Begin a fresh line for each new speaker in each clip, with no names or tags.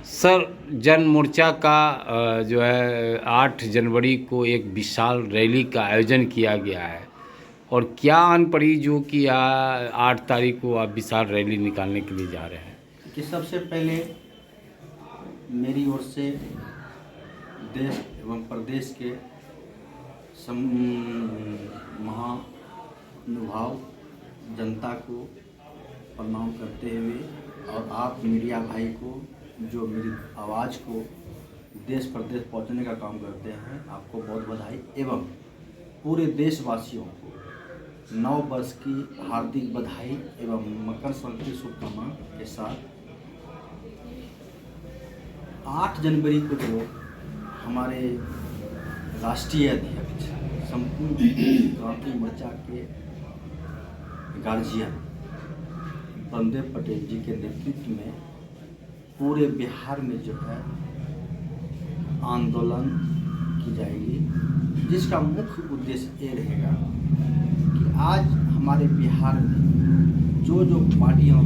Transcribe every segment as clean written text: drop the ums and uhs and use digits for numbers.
Sir, जन मोर्चा का जो है 8 जनवरी को एक विशाल रैली का आयोजन किया गया है। और क्या अन पड़ी जो कि 8 तारीख को आप विशाल रैली निकालने के लिए जा रहे हैं?
कि सबसे पहले मेरी ओर से देश एवं प्रदेश के महानुभाव जनता को प्रणाम करते हुए और आप मीडिया भाई को जो मेरी आवाज़ को देश प्रदेश पहुंचाने का काम करते हैं, आपको बहुत बधाई एवं पूरे देशवासियों को नव वर्ष की हार्दिक बधाई एवं मकर संक्रांति शुभकामना के साथ 8 जनवरी को जो हमारे राष्ट्रीय अध्यक्ष संपूर्ण क्रांति मोर्चा के गार्जियन बलदेव पटेल जी के नेतृत्व में पूरे बिहार में जो है आंदोलन की जाएगी, जिसका मुख्य उद्देश्य ये रहेगा कि आज हमारे बिहार में जो पार्टियां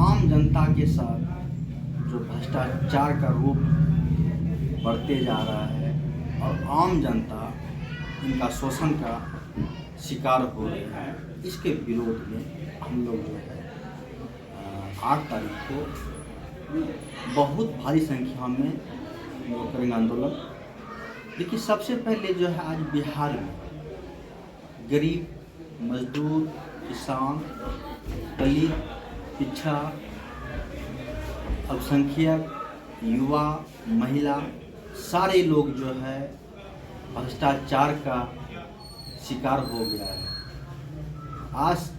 आम जनता के साथ जो भ्रष्टाचार का रूप बढ़ते जा रहा है और आम जनता इनका शोषण का शिकार हो रहे हैं, इसके विरोध में हम लोग जो है 8 तारीख को बहुत भारी संख्या में हम लोग करेंगे आंदोलन। देखिए, सबसे पहले जो है आज बिहार में गरीब, मजदूर, किसान, दलित, पिछड़ा, अल्पसंख्यक, युवा, महिला सारे लोग जो है भ्रष्टाचार का शिकार हो गया है। आज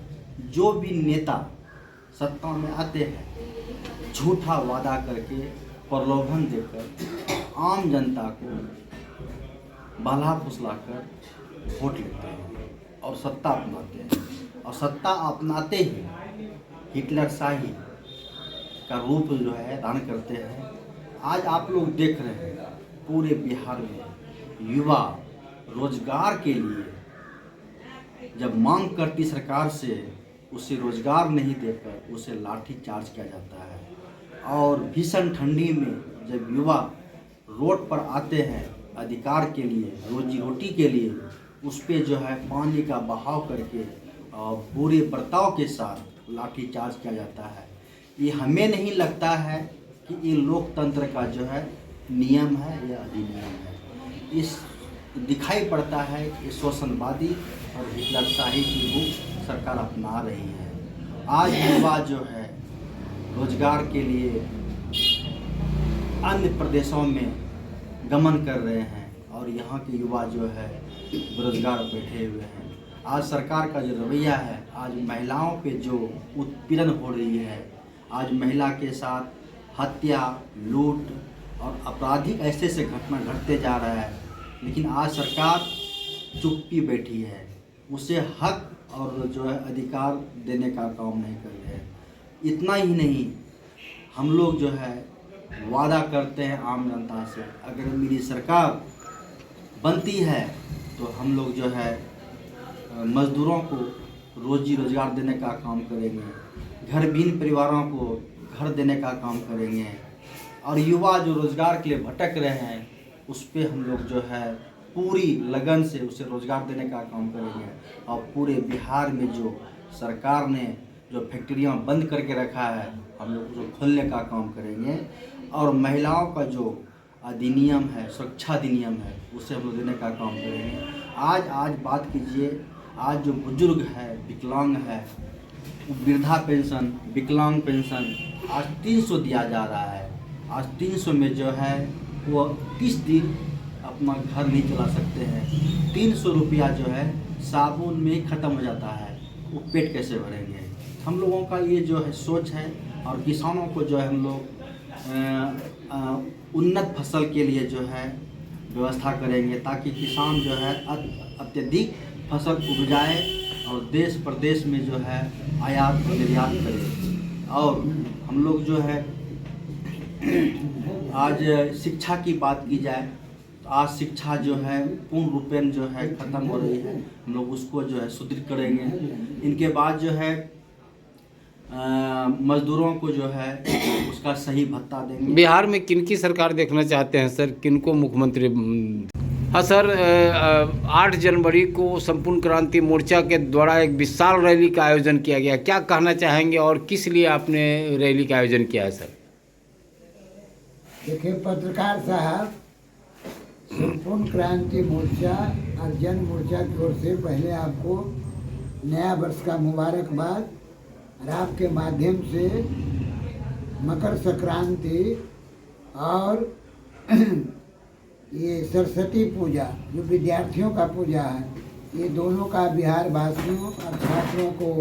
जो भी नेता सत्ता में आते हैं, झूठा वादा करके प्रलोभन देकर आम जनता को बहला फुसला कर वोट लेते हैं और सत्ता अपनाते हैं। और सत्ता अपनाते ही हिटलरशाही का रूप जो है धारण करते हैं। आज आप लोग देख रहे हैं पूरे बिहार में युवा रोजगार के लिए जब मांग करती सरकार से, उसे रोजगार नहीं देकर उसे लाठी चार्ज किया जाता है। और भीषण ठंडी में जब युवा रोड पर आते हैं अधिकार के लिए, रोजी रोटी के लिए, उस पर जो है पानी का बहाव करके और बुरे बर्ताव के साथ लाठी चार्ज किया जाता है। ये हमें नहीं लगता है कि ये लोकतंत्र का जो है नियम है या अधिनियम है। इस दिखाई पड़ता है कि शोषणवादी और हिटलरशाही की रूप सरकार अपना रही है। आज युवा जो है रोजगार के लिए अन्य प्रदेशों में गमन कर रहे हैं और यहाँ के युवा जो है बेरोजगार बैठे हुए हैं। आज सरकार का जो रवैया है, आज महिलाओं पे जो उत्पीड़न हो रही है, आज महिला के साथ हत्या, लूट और आपराधिक ऐसे घटना घटते जा रहा है, लेकिन आज सरकार चुप्पी बैठी है, उसे हक और जो है अधिकार देने का काम नहीं कर रहे हैं। इतना ही नहीं, हम लोग जो है वादा करते हैं आम जनता से, अगर मेरी सरकार बनती है तो हम लोग जो है मजदूरों को रोजी रोजगार देने का काम करेंगे, घरविहीन परिवारों को घर देने का काम करेंगे और युवा जो रोजगार के लिए भटक रहे हैं उस पर हम लोग जो है पूरी लगन से उसे रोजगार देने का काम करेंगे। और पूरे बिहार में जो सरकार ने जो फैक्ट्रियां बंद करके रखा है, हम लोग उसको खोलने का काम करेंगे। और महिलाओं का जो अधिनियम है, सुरक्षा अधिनियम है, उसे हम लोग देने का काम करेंगे। आज बात कीजिए, आज जो बुजुर्ग है, विकलांग है, वृद्धा पेंशन, विकलांग पेंशन आज 300 दिया जा रहा है। आज 300 में जो है वो 30 दिन अपना घर नहीं चला सकते हैं। 300 रुपया जो है साबुन में ही ख़त्म हो जाता है, वो पेट कैसे भरेंगे? हम लोगों का ये जो है सोच है। और किसानों को जो है हम लोग उन्नत फसल के लिए जो है व्यवस्था करेंगे, ताकि किसान जो है अत्यधिक फसल उपजाए और देश प्रदेश में जो है आयात निर्यात करे। और हम लोग जो है आज शिक्षा की बात की जाए तो आज शिक्षा जो है पूर्ण रूपेण जो है ख़त्म हो रही है। हम लोग उसको जो है सुदृढ़ करेंगे। इनके बाद जो है मजदूरों को जो है उसका सही भत्ता देंगे।
बिहार में किनकी सरकार देखना चाहते हैं सर, किनको मुख्यमंत्री? हाँ सर, 8 जनवरी को संपूर्ण क्रांति मोर्चा के द्वारा एक विशाल रैली का आयोजन किया गया, क्या कहना चाहेंगे और किस लिए आपने रैली का आयोजन किया है सर?
देखिए पत्रकार साहब, संपूर्ण क्रांति मोर्चा और जन मोर्चा की ओर से पहले आपको नया वर्ष का मुबारकबाद और आपके माध्यम से मकर संक्रांति और ये सरस्वती पूजा जो विद्यार्थियों का पूजा है, ये दोनों का बिहार वासियों और छात्रों को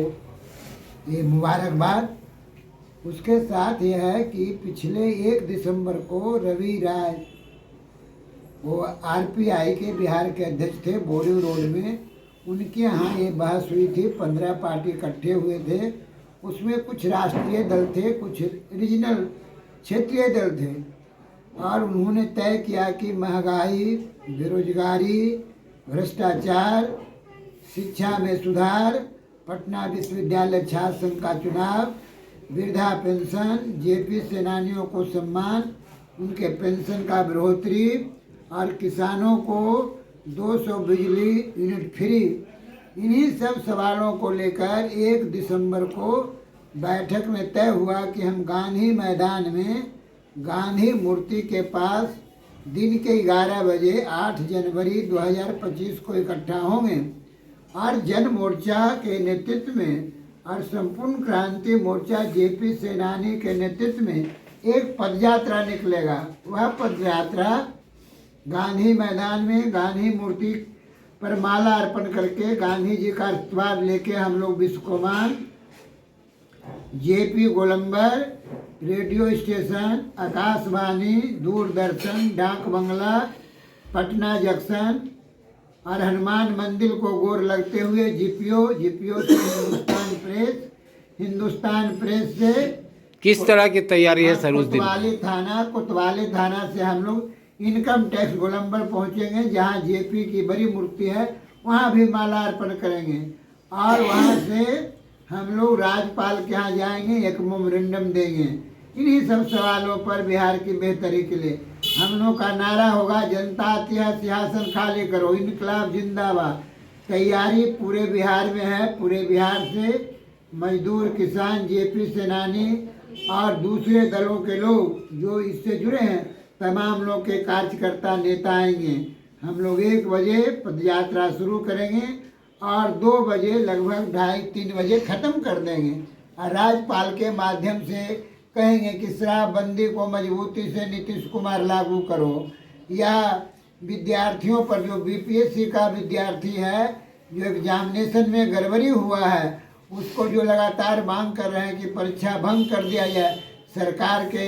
ये मुबारकबाद। उसके साथ ये है कि पिछले 1 दिसंबर को रवि राय, वो आरपीआई के बिहार के अध्यक्ष थे, बोरी रोड में, उनके यहाँ ये बहस हुई थी। 15 पार्टी इकट्ठे हुए थे, उसमें कुछ राष्ट्रीय दल थे, कुछ रीजनल क्षेत्रीय दल थे, और उन्होंने तय किया कि महंगाई, बेरोजगारी, भ्रष्टाचार, शिक्षा में सुधार, पटना विश्वविद्यालय छात्र संघ का चुनाव, वृद्धा पेंशन, जेपी सेनानियों को सम्मान, उनके पेंशन का बढ़ोतरी और किसानों को 200 बिजली यूनिट फ्री, इन्हीं सब सवालों को लेकर 1 दिसंबर को बैठक में तय हुआ कि हम गांधी मैदान में गांधी मूर्ति के पास दिन के 11 बजे 8 जनवरी 2025 को इकट्ठा होंगे और जन मोर्चा के नेतृत्व में और संपूर्ण क्रांति मोर्चा जेपी सेनानी के नेतृत्व में एक पदयात्रा निकलेगा। वह पदयात्रा गांधी मैदान में गांधी मूर्ति पर माला अर्पण करके गांधी जी का आशीर्वाद लेके हम लोग विश्वकुमान, जेपी गोलंबर, रेडियो स्टेशन, आकाशवाणी, दूरदर्शन, डाक बंगला, पटना जंक्शन और हनुमान मंदिर को गोर लगते हुए जीपीओ से हिंदुस्तान प्रेस से
किस तरह की तैयारी है सर उस दिन?
कोतवाली थाना से हम लोग इनकम टैक्स गोलंबर पहुंचेंगे, जहां जेपी की बड़ी मूर्ति है, वहां भी माला अर्पण करेंगे और वहां से हम लोग राज्यपाल के यहाँ जाएंगे, एक मेमोरेंडम देंगे। इन्हीं सब सवालों पर बिहार की बेहतरी के लिए हम लोग का नारा होगा, जनता आती है सिंहासन खाली करो, इनकलाब जिंदाबाद। तैयारी पूरे बिहार में है। पूरे बिहार से मजदूर, किसान, जेपी सेनानी और दूसरे दलों के लोग जो इससे जुड़े हैं, तमाम लोग के कार्यकर्ता नेता आएंगे। हम लोग 1 बजे पदयात्रा शुरू करेंगे और 2 बजे लगभग 2:30-3 बजे ख़त्म कर देंगे और राज्यपाल के माध्यम से कहेंगे कि शराबबंदी को मजबूती से नीतीश कुमार लागू करो, या विद्यार्थियों पर, जो बीपीएससी का विद्यार्थी है, जो एग्जामिनेशन में गड़बड़ी हुआ है, उसको जो लगातार मांग कर रहे हैं कि परीक्षा भंग कर दिया जाए, सरकार के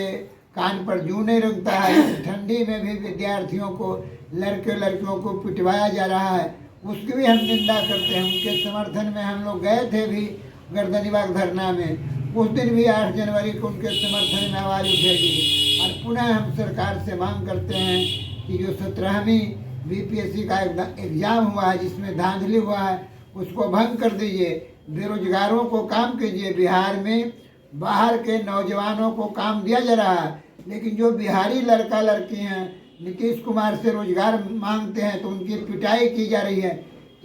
कान पर जूं नहीं रंगता है। इस ठंडी में भी विद्यार्थियों को, लड़के लड़कियों को पिटवाया जा रहा है, उसकी भी हम निंदा करते हैं। उनके समर्थन में हम लोग गए थे भी गर्दनीबाग धरना में, उस दिन भी 8 जनवरी को उनके समर्थन में आवाज़ उठेगी। और पुनः हम सरकार से मांग करते हैं कि जो 17वीं बीपीएससी का एग्ज़ाम हुआ है, जिसमें धांधली हुआ है, उसको भंग कर दीजिए। बेरोजगारों को काम कीजिए। बिहार में बाहर के नौजवानों को काम दिया जा रहा है, लेकिन जो बिहारी लड़का लड़की हैं, नीतीश कुमार से रोजगार मांगते हैं तो उनकी पिटाई की जा रही है।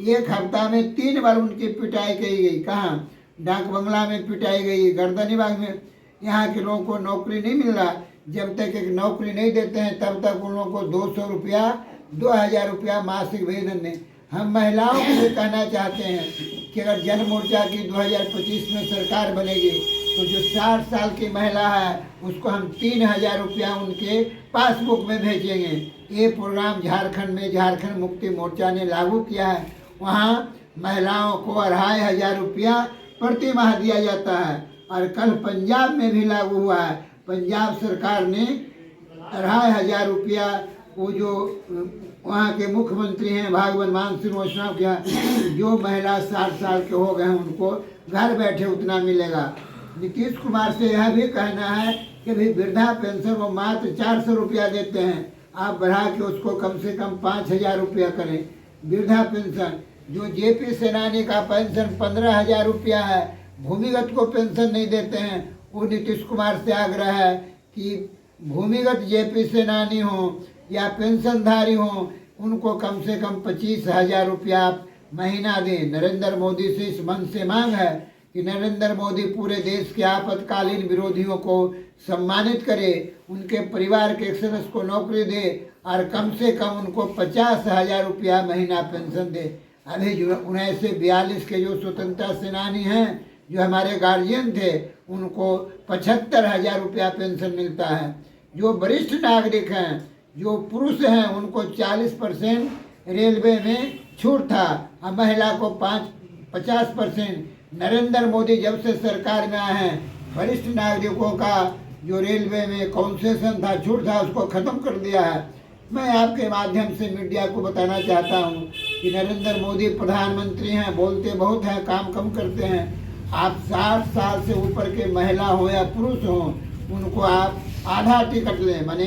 1 हफ्ता में 3 बार उनकी पिटाई की गई। कहाँ? डाक बंगला में पिटाई गई, गर्दनीबाग में। यहाँ के लोगों को नौकरी नहीं मिल रहा। जब तक एक नौकरी नहीं देते हैं, तब तक उन लोगों को 200 रुपया, 2000 रुपया मासिक वेतन दें। हम महिलाओं को भी कहना चाहते हैं कि अगर जन मोर्चा की 2025 में सरकार बनेगी तो जो 60 साल की महिला है, उसको हम 3000 रुपया उनके पासबुक में भेजेंगे। ये प्रोग्राम झारखंड में झारखंड मुक्ति मोर्चा ने लागू किया है। वहाँ महिलाओं को 2500 रुपया प्रति माह दिया जाता है। और कल पंजाब में भी लागू हुआ है। पंजाब सरकार ने 2500 रुपया, वो जो वहाँ के मुख्यमंत्री हैं भगवंत मान सिंह के यहाँ, जो महिला 60 साल के हो गए हैं, उनको घर बैठे उतना मिलेगा। नीतीश कुमार से यह भी कहना है कि भाई वृद्धा पेंशन वो मात्र 400 रुपया देते हैं, आप बढ़ा के उसको कम से कम 5000 रुपया करें। वृद्धा पेंशन जो जेपी सेनानी का पेंशन 15000 रुपया है, भूमिगत को पेंशन नहीं देते हैं। वो नीतीश कुमार से आग्रह है कि भूमिगत जेपी सेनानी हो या पेंशनधारी हो, उनको कम से कम 25,000 रुपया आप महीना दें। नरेंद्र मोदी से इस मन से मांग है कि नरेंद्र मोदी पूरे देश के आपातकालीन विरोधियों को सम्मानित करे, उनके परिवार के एक सदस्य को नौकरी दे और कम से कम उनको 50,000 रुपया महीना पेंशन दे। अभी जो 19 से 42 के जो स्वतंत्रता सेनानी हैं, जो हमारे गार्जियन थे, उनको 75,000 रुपया पेंशन मिलता है। जो वरिष्ठ नागरिक हैं, जो पुरुष हैं, उनको 40% रेलवे में छूट था, और महिला को 50%। नरेंद्र मोदी जब से सरकार में आए हैं, वरिष्ठ नागरिकों का जो रेलवे में कॉन्सेशन था, छूट था, उसको ख़त्म कर दिया है। मैं आपके माध्यम से मीडिया को बताना चाहता हूं कि नरेंद्र मोदी प्रधानमंत्री हैं, बोलते बहुत हैं, काम कम करते हैं। आप 60 साल से ऊपर के महिला हो या पुरुष हो, उनको आप आधा टिकट लें, माने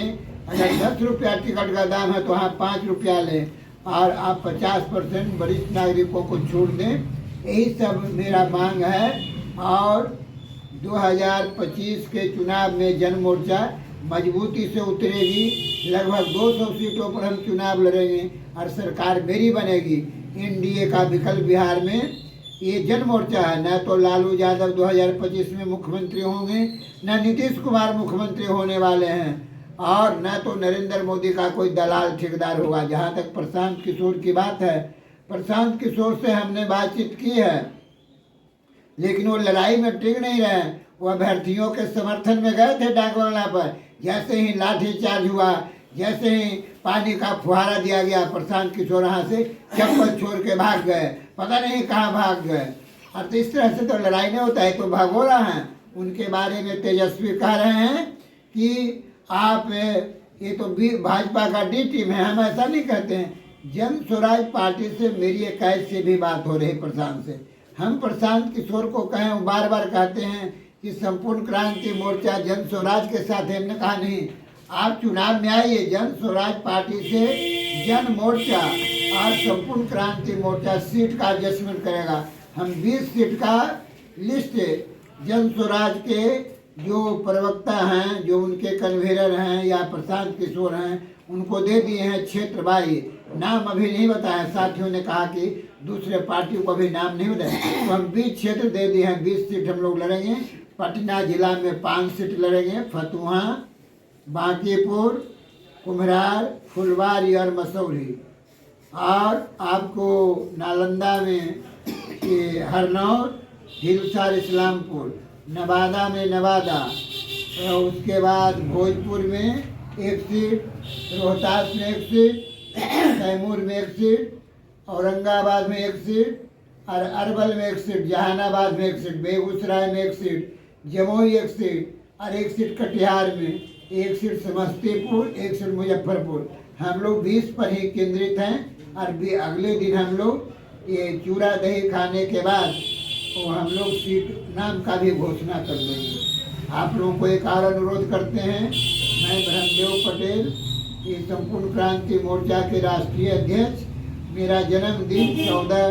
अगर 10 रुपया टिकट का दाम है तो वहाँ 5 रुपया लें, और आप 50% वरिष्ठ नागरिकों को छूट दें। यही सब मेरा मांग है। और 2025 के चुनाव में जन मोर्चा मजबूती से उतरेगी। लगभग 200 सीटों पर हम चुनाव लड़ेंगे और सरकार मेरी बनेगी। एनडीए का विकल्प बिहार में ये जन मोर्चा है। न तो लालू यादव 2025 में मुख्यमंत्री होंगे, न नीतीश कुमार मुख्यमंत्री होने वाले हैं, और न तो नरेंद्र मोदी का कोई दलाल ठेकेदार होगा। जहाँ तक प्रशांत किशोर की बात है, प्रशांत किशोर से हमने बातचीत की है, लेकिन वो लड़ाई में टिक नहीं रहे। वो अभ्यर्थियों के समर्थन में गए थे डाकबंगला पर। जैसे ही लाठीचार्ज हुआ, जैसे ही पानी का फुहारा दिया गया, प्रशांत किशोर यहाँ से चप्पल छोड़ के भाग गए, पता नहीं कहाँ भाग गए। और तो इस तरह से तो लड़ाई नहीं होता है, तो भगोड़ा हैं। उनके बारे में तेजस्वी कह रहे हैं कि आप ये तो भाजपा का डी टीम है। हम ऐसा नहीं कहते हैं। जन स्वराज पार्टी से मेरी 21 से भी बात हो रही प्रशांत से। हम प्रशांत किशोर को कहें, वो बार बार कहते हैं कि संपूर्ण क्रांति मोर्चा जन स्वराज के साथ है। हमने कहा नहीं, आप चुनाव में आइए, जन स्वराज पार्टी से जन मोर्चा और संपूर्ण क्रांति मोर्चा सीट का एडजस्टमेंट करेगा। हम 20 सीट का लिस्ट जन स्वराज के जो प्रवक्ता हैं, जो उनके कन्वीनर हैं या प्रशांत किशोर हैं, उनको दे दिए हैं क्षेत्र वाई। नाम अभी नहीं बताया, साथियों ने कहा कि दूसरे पार्टियों को भी नाम नहीं बताया, तो हम 20 क्षेत्र दे दिए हैं। 20 सीट हम लोग लड़ेंगे। पटना जिला में 5 सीट लड़ेंगे, फतुहा, बांकीपुर, कुम्हरार, फुलवारी और मसौरी। और आपको नालंदा में हरनौर, हिलसार, इस्लामपुर, नवादा में नवादा, और उसके बाद भोजपुर में 1 सीट, रोहतास में 1 सीट, कैमूर में 1 सीट, औरंगाबाद में 1 सीट, और अरवल में 1 सीट, जहानाबाद में 1 सीट, बेगूसराय में 1 सीट, जमुई 1 सीट, और 1 सीट कटिहार में, 1 सीट समस्तीपुर, 1 सीट मुजफ्फरपुर। हम लोग 20 पर ही केंद्रित हैं। और भी अगले दिन हम लोग ये चूड़ा दही खाने के बाद तो हम लोग सीट नाम का भी घोषणा कर देंगे। आप लोगों को एक और अनुरोध करते हैं। मैं ब्रह्मदेव पटेल, ये संपूर्ण क्रांति मोर्चा के राष्ट्रीय अध्यक्ष। मेरा जन्मदिन 14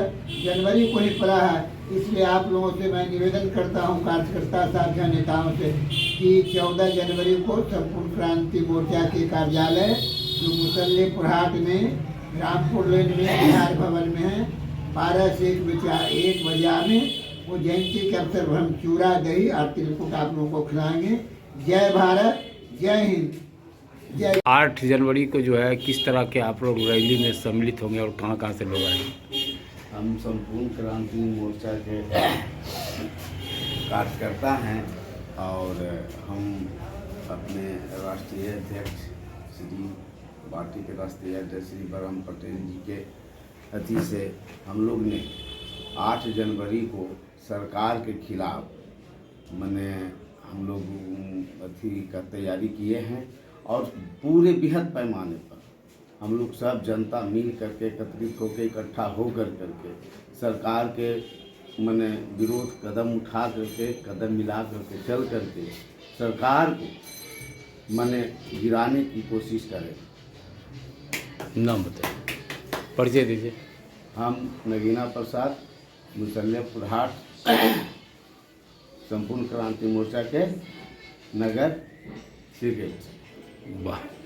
जनवरी को ही पड़ा है, इसलिए आप लोगों से मैं निवेदन करता हूं, कार्यकर्ता साथियों, नेताओं से, कि 14 जनवरी को संपूर्ण क्रांति मोर्चा के कार्यालय जो मुसल्लेपुर हाट में रामपुर लेन में बिहार भवन में है, 12 से 1 बजे में वो जयंती के अवसर पर हम चूड़ा दही और तिलकुट आप लोगों को खिलाएंगे। जय भारत, जय हिंद, जय।
8 जनवरी को जो है किस तरह के आप लोग रैली में सम्मिलित होंगे और कहाँ से लोग आएंगे?
हम संपूर्ण क्रांति मोर्चा के कार्यकर्ता हैं और हम अपने राष्ट्रीय अध्यक्ष श्री पार्टी के राष्ट्रीय अध्यक्ष श्री ब्रह्म पटेल जी के अति से हम लोग ने 8 जनवरी को सरकार के खिलाफ मैंने हम लोग अथी का तैयारी किए हैं और पूरे बृहद पैमाने पर हम लोग सब जनता मिल करके एकत्रित होकर इकट्ठा हो करके सरकार के मैंने विरोध कदम उठा करके कदम मिला करके चल करके सरकार को मैंने गिराने की कोशिश करें।
नाम बताइए, परिचय दीजिए।
हम नगीना प्रसाद, मुसल्लेपुर हाट, संपूर्ण क्रांति मोर्चा के नगर क्रिकेट।
वाह।